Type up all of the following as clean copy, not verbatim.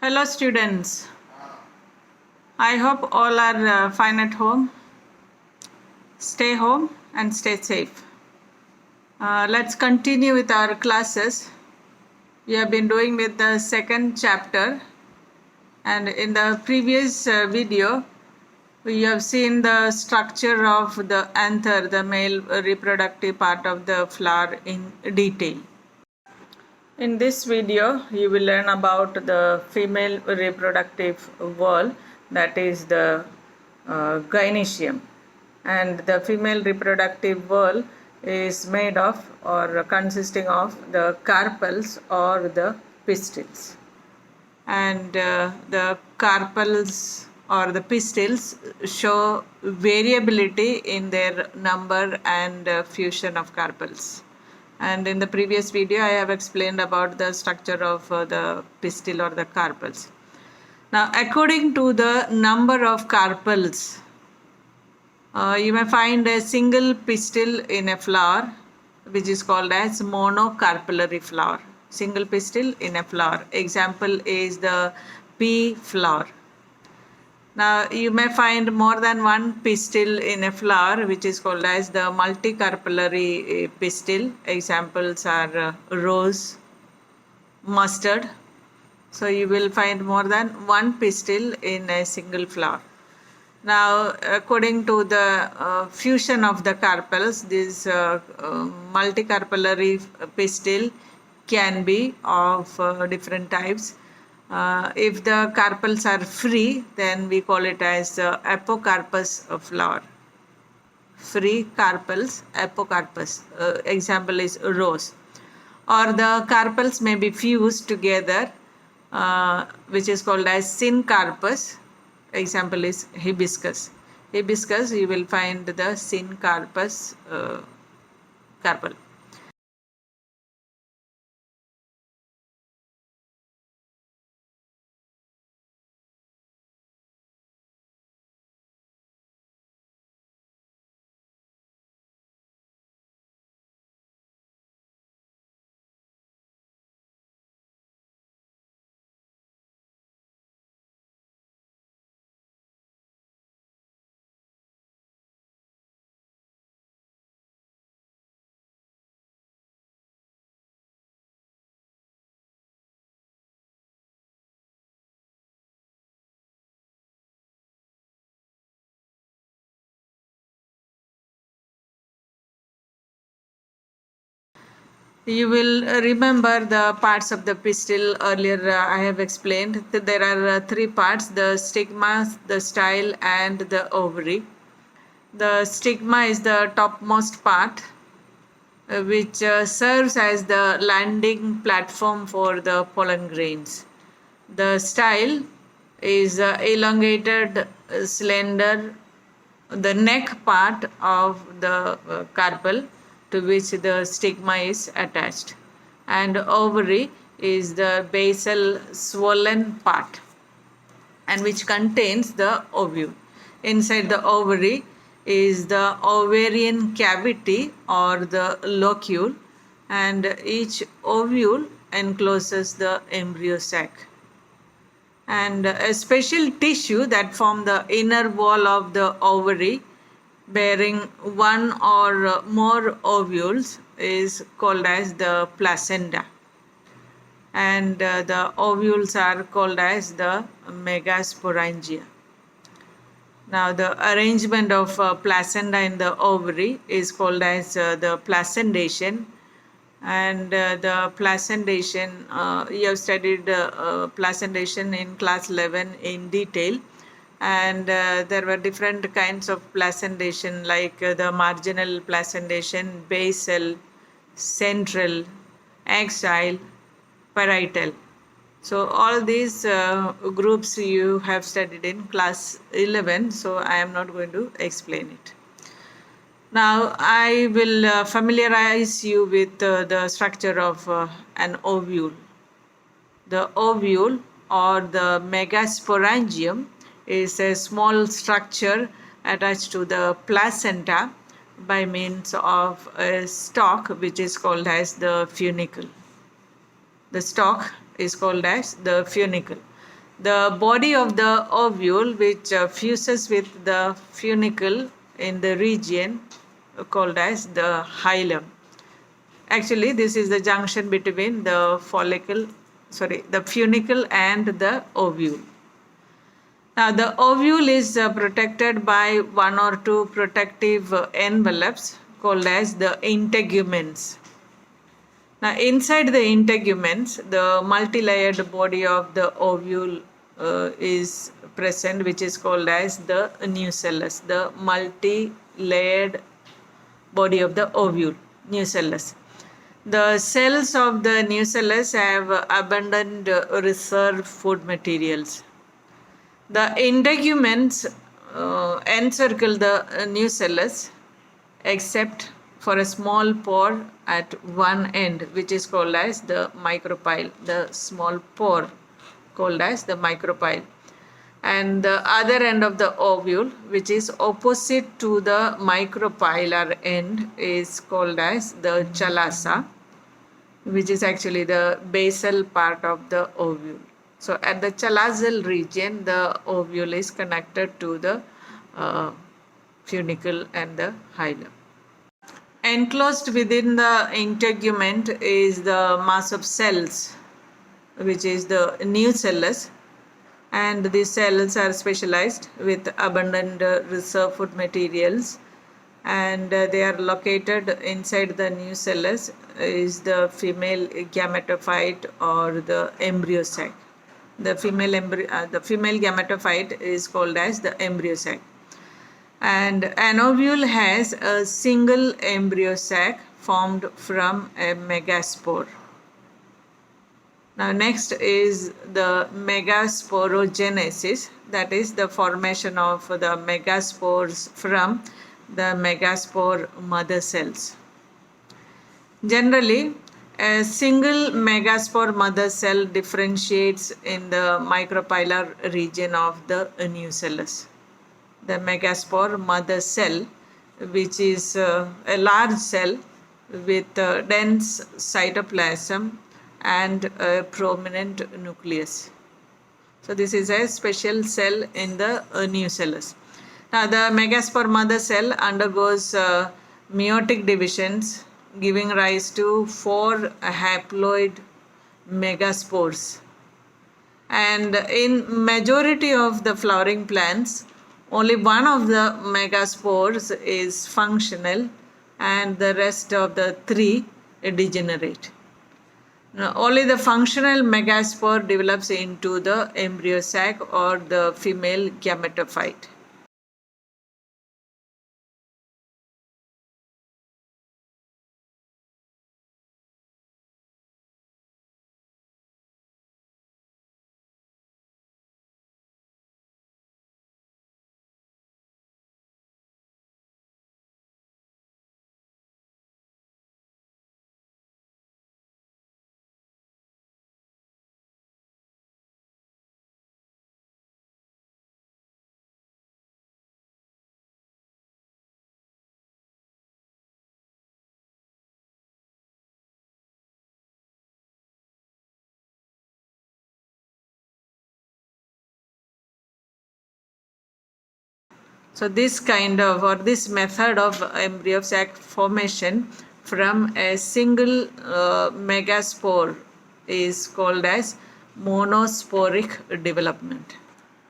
Hello students, I hope all are fine at home. Stay home and stay safe. Let's continue with our classes. We have been doing with the second chapter, and in the previous video we have seen the structure of the anther, the male reproductive part of the flower, in detail. In this video, you will learn about the female reproductive wall, that is the gynoecium. And the female reproductive wall is made of or consisting of the carpels or the pistils. And the carpels or the pistils show variability in their number and fusion of carpels. And in the previous video, I have explained about the structure of the pistil or the carpels. Now, according to the number of carpels, you may find a single pistil in a flower, which is called as monocarpellary flower. Single pistil in a flower. Example is the pea flower. Now, you may find more than one pistil in a flower, which is called as the multicarpellary pistil. Examples are rose, mustard. So, you will find more than one pistil in a single flower. Now, according to the fusion of the carpels, this multicarpellary pistil can be of different types. If the carpels are free, then we call it as apocarpus flower. Free carpels, apocarpus. Example is rose. Or the carpels may be fused together, which is called as syncarpus. Example is hibiscus. Hibiscus, you will find the syncarpus carpel. You will remember the parts of the pistil. Earlier I have explained that there are three parts: the stigma, the style, and the ovary. The stigma is the topmost part, which serves as the landing platform for the pollen grains. The style is elongated, slender, the neck part of the carpel to which the stigma is attached, and ovary is the basal swollen part and which contains the ovule. Inside the ovary is the ovarian cavity or the locule, and each ovule encloses the embryo sac. And a special tissue that forms the inner wall of the ovary, bearing one or more ovules, is called as the placenta. And the ovules are called as the megasporangia. Now, the arrangement of placenta in the ovary is called as the placentation. And the placentation, you have studied placentation in class 11 in detail. And there were different kinds of placentation, like the marginal placentation, basal, central, axial, parietal. So all these groups you have studied in class 11, so I am not going to explain it. Now I will familiarize you with the structure of an ovule. The ovule or the megasporangium is a small structure attached to the placenta by means of a stalk which is called as the funicle. The stalk is called as the funicle. The body of the ovule, which fuses with the funicle in the region called as the hilum. Actually, this is the junction between the the funicle and the ovule. Now, the ovule is protected by one or two protective envelopes called as the integuments. Now, inside the integuments, the multi-layered body of the ovule is present, which is called as the nucellus, the multi-layered body of the ovule, nucellus. The cells of the nucellus have abundant reserve food materials. The integuments encircle the nucellus except for a small pore at one end, which is called as the micropyle, the small pore called as the micropyle. And the other end of the ovule, which is opposite to the micropylar end, is called as the chalaza, which is actually the basal part of the ovule. So at the chalazal region, the ovule is connected to the funicle and the hilum. Enclosed within the integument is the mass of cells, which is the nucellus, and these cells are specialized with abundant reserve food materials, and they are located inside the nucellus is the female gametophyte or the embryo sac. The female gametophyte is called as the embryo sac. And an ovule has a single embryo sac formed from a megaspore. Now next is the megasporogenesis, that is the formation of the megaspores from the megaspore mother cells. Generally, a single megaspore mother cell differentiates in the micropylar region of the nucellus. The megaspore mother cell, which is a large cell with dense cytoplasm and a prominent nucleus. So this is a special cell in the nucellus. Now the megaspore mother cell undergoes meiotic divisions, giving rise to 4 haploid megaspores. And in majority of the flowering plants, only one of the megaspores is functional and the rest of the 3 degenerate. Now, only the functional megaspore develops into the embryo sac or the female gametophyte. So this kind of or this method of embryo sac formation from a single megaspore is called as monosporic development.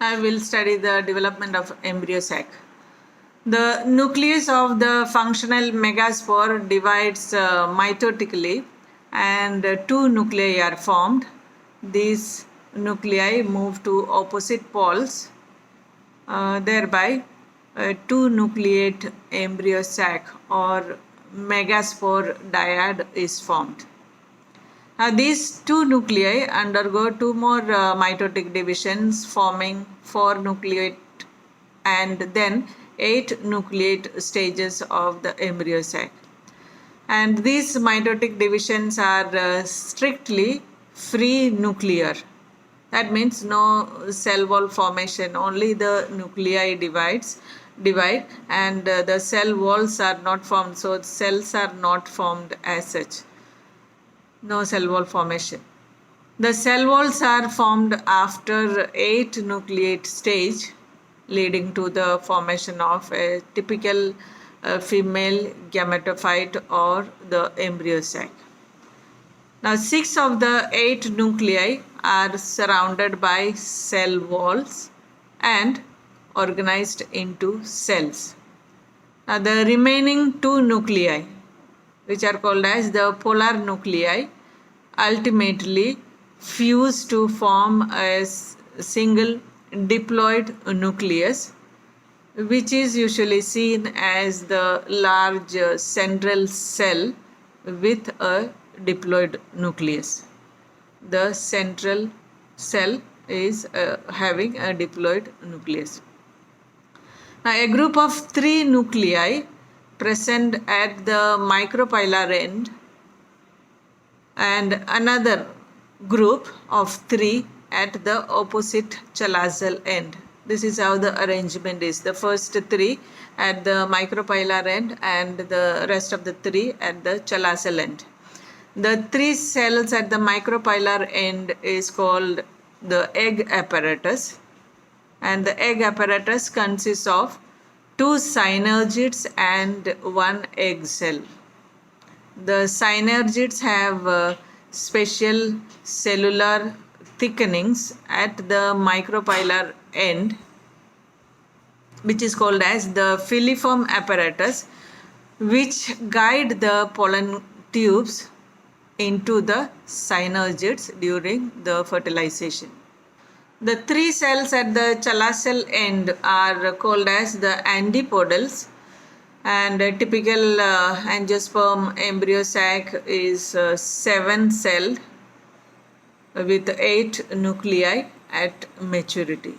I will study the development of embryo sac. The nucleus of the functional megaspore divides mitotically and 2 nuclei are formed. These nuclei move to opposite poles, thereby 2 nucleate embryo sac or megaspore dyad is formed. Now these 2 nuclei undergo 2 more mitotic divisions forming 4 nucleate and then 8 nucleate stages of the embryo sac. And these mitotic divisions are strictly free nuclear. That means no cell wall formation, only the nuclei divide and the cell walls are not formed, so cells are not formed as such. No cell wall formation. The cell walls are formed after 8 nucleate stage, leading to the formation of a typical female gametophyte or the embryo sac. Now 6 of the 8 nuclei are surrounded by cell walls and organized into cells. Now the remaining 2 nuclei, which are called as the polar nuclei, ultimately fuse to form a single diploid nucleus, which is usually seen as the large central cell with a diploid nucleus. The central cell is having a diploid nucleus. Now, a group of 3 nuclei present at the micropylar end and another group of 3 at the opposite chalazal end. This is how the arrangement is. The first 3 at the micropylar end and the rest of the 3 at the chalazal end. The 3 cells at the micropylar end is called the egg apparatus, and the egg apparatus consists of 2 synergids and 1 egg cell. The synergids have special cellular thickenings at the micropylar end, which is called as the filiform apparatus, which guide the pollen tubes into the synergids during the fertilization. The 3 cells at the chalazal end are called as the antipodals, and a typical angiosperm embryo sac is 7-celled with 8 nuclei at maturity.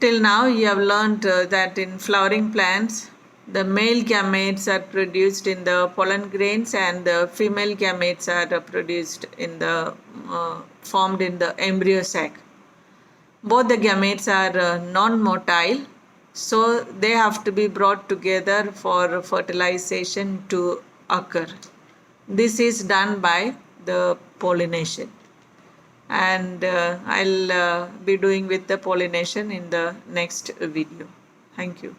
Till now you have learnt that in flowering plants the male gametes are produced in the pollen grains and the female gametes are produced in the formed in the embryo sac. Both the gametes are non-motile, so they have to be brought together for fertilization to occur. This is done by the pollination, and I'll be doing with the pollination in the next video. Thank you.